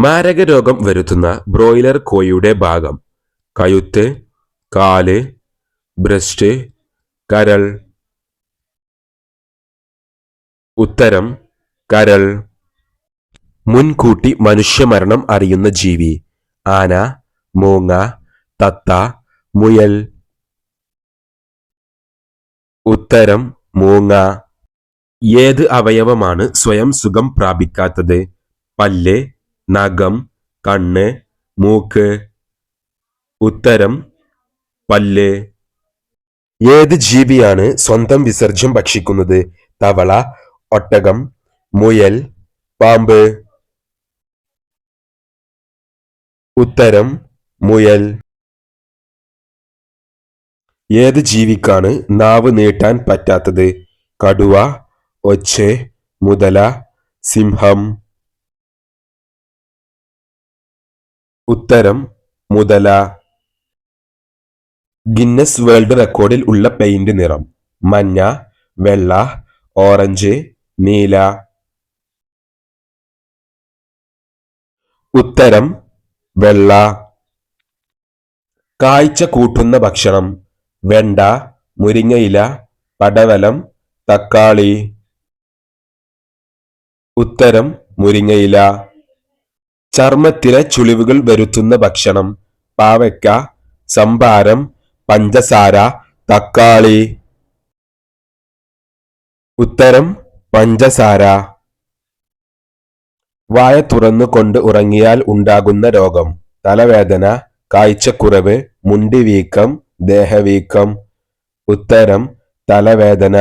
മാരകരോഗം വരുത്തുന്ന ബ്രോയിലർ കോഴിയുടെ ഭാഗം: കഴുത്ത്, കാല്, ബ്രസ്റ്റ്, കരൾ. ഉത്തരം കരൾ. മുൻകൂട്ടി മനുഷ്യമരണം അറിയുന്ന ജീവി: ആന, മൂങ്ങ, തത്ത, മുയൽ. ഉത്തരം മൂങ്ങ. ഏത് അവയവമാണ് സ്വയം സുഖം പ്രാപിക്കാത്തത്? പല്ല്, നഖം, കണ്ണ്, മൂക്ക്. ഉത്തരം പല്ല്. ഏത് ജീവിയാണ് സ്വന്തം വിസർജ്യം ഭക്ഷിക്കുന്നത്? തവള, ഒട്ടകം, മുയൽ, പാമ്പ്. ഉത്തരം മുയൽ. ഏത് ജീവിക്കാണ് നാവ് നീട്ടാൻ പറ്റാത്തത്? കടുവ, ഒച്ച്, മുതല, സിംഹം. ഉത്തരം മുതല. ഗിന്നസ് വേൾഡ് റെക്കോർഡിൽ ഉള്ള പെയിന്റ് നിറം: മഞ്ഞ, വെള്ള, ഓറഞ്ച്, നീല. ഉത്തരം വെള്ള. കാഴ്ച കൂട്ടുന്ന ഭക്ഷണം: വെണ്ട, മുരിങ്ങയില, പടവലം, തക്കാളി. ഉത്തരം മുരിങ്ങയില. ചർമ്മത്തിലെ ചുളിവുകൾ വരുത്തുന്ന ഭക്ഷണം: പാവയ്ക്ക, സംഭാരം, പഞ്ചസാര, തക്കാളി. ഉത്തരം പഞ്ചസാര. വായ തുറന്നു കൊണ്ട് ഉറങ്ങിയാൽ ഉണ്ടാകുന്ന രോഗം: തലവേദന, കാഴ്ചക്കുറവ്, മുണ്ടിവീക്കം, ദേഹവീക്കം. ഉത്തരം തലവേദന.